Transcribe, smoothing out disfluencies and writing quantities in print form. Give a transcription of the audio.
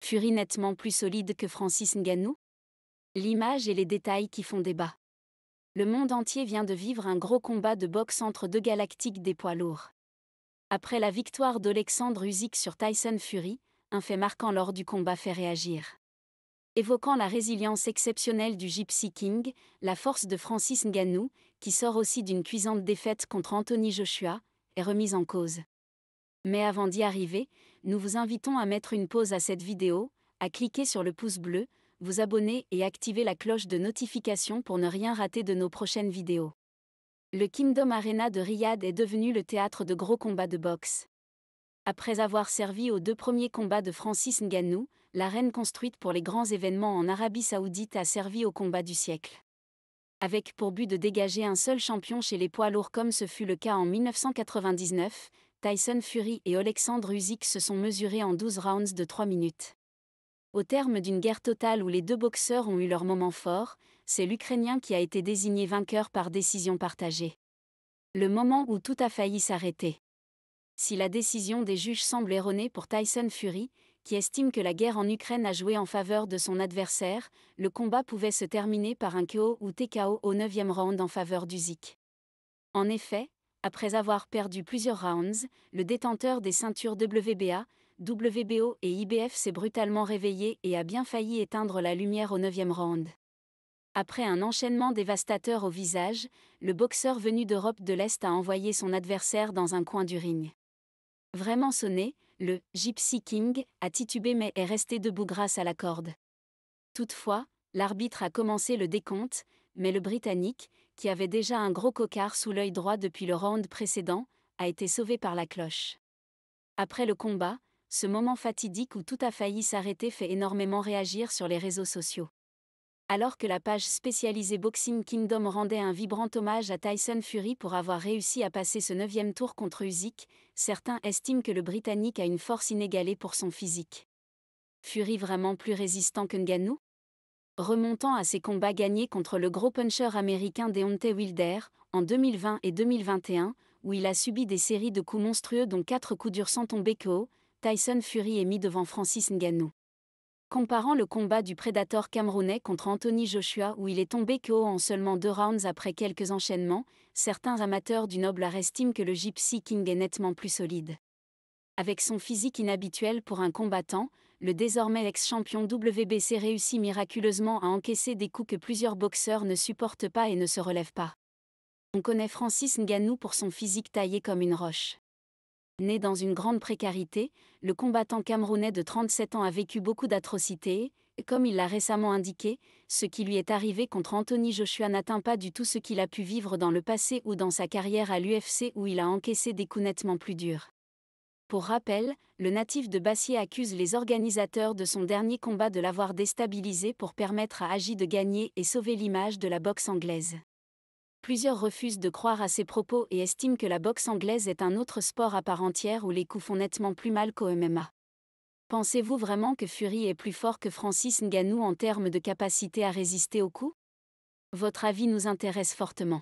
Fury nettement plus solide que Francis Ngannou? L'image et les détails qui font débat. Le monde entier vient de vivre un gros combat de boxe entre deux galactiques des poids lourds. Après la victoire d'Alexandre Usyk sur Tyson Fury, un fait marquant lors du combat fait réagir. Évoquant la résilience exceptionnelle du Gypsy King, la force de Francis Ngannou, qui sort aussi d'une cuisante défaite contre Anthony Joshua, est remise en cause. Mais avant d'y arriver, nous vous invitons à mettre une pause à cette vidéo, à cliquer sur le pouce bleu, vous abonner et activer la cloche de notification pour ne rien rater de nos prochaines vidéos. Le Kingdom Arena de Riyad est devenu le théâtre de gros combats de boxe. Après avoir servi aux deux premiers combats de Francis Ngannou, l'arène construite pour les grands événements en Arabie Saoudite a servi au combat du siècle. Avec pour but de dégager un seul champion chez les poids lourds comme ce fut le cas en 1999, Tyson Fury et Alexandre Usyk se sont mesurés en 12 rounds de 3 minutes. Au terme d'une guerre totale où les deux boxeurs ont eu leur moment fort, c'est l'Ukrainien qui a été désigné vainqueur par décision partagée. Le moment où tout a failli s'arrêter. Si la décision des juges semble erronée pour Tyson Fury, qui estime que la guerre en Ukraine a joué en faveur de son adversaire, le combat pouvait se terminer par un KO ou TKO au 9e round en faveur d'Usyk. En effet, après avoir perdu plusieurs rounds, le détenteur des ceintures WBA, WBO et IBF s'est brutalement réveillé et a bien failli éteindre la lumière au 9e round. Après un enchaînement dévastateur au visage, le boxeur venu d'Europe de l'Est a envoyé son adversaire dans un coin du ring. Vraiment sonné, le « Gypsy King » a titubé mais est resté debout grâce à la corde. Toutefois, l'arbitre a commencé le décompte, mais le Britannique, qui avait déjà un gros cocard sous l'œil droit depuis le round précédent, a été sauvé par la cloche. Après le combat, ce moment fatidique où tout a failli s'arrêter fait énormément réagir sur les réseaux sociaux. Alors que la page spécialisée Boxing Kingdom rendait un vibrant hommage à Tyson Fury pour avoir réussi à passer ce 9e tour contre Usyk, certains estiment que le Britannique a une force inégalée pour son physique. Fury vraiment plus résistant que Ngannou? Remontant à ses combats gagnés contre le gros puncher américain Deontay Wilder, en 2020 et 2021, où il a subi des séries de coups monstrueux dont 4 coups durs sans tomber KO, Tyson Fury est mis devant Francis Ngannou. Comparant le combat du prédateur camerounais contre Anthony Joshua où il est tombé KO en seulement 2 rounds après quelques enchaînements, certains amateurs du noble art estiment que le Gypsy King est nettement plus solide. Avec son physique inhabituel pour un combattant, le désormais ex-champion WBC réussit miraculeusement à encaisser des coups que plusieurs boxeurs ne supportent pas et ne se relèvent pas. On connaît Francis Ngannou pour son physique taillé comme une roche. Né dans une grande précarité, le combattant camerounais de 37 ans a vécu beaucoup d'atrocités et, comme il l'a récemment indiqué, ce qui lui est arrivé contre Anthony Joshua n'atteint pas du tout ce qu'il a pu vivre dans le passé ou dans sa carrière à l'UFC où il a encaissé des coups nettement plus durs. Pour rappel, le natif de Bassier accuse les organisateurs de son dernier combat de l'avoir déstabilisé pour permettre à Agi de gagner et sauver l'image de la boxe anglaise. Plusieurs refusent de croire à ces propos et estiment que la boxe anglaise est un autre sport à part entière où les coups font nettement plus mal qu'au MMA. Pensez-vous vraiment que Fury est plus fort que Francis Ngannou en termes de capacité à résister aux coups? Votre avis nous intéresse fortement.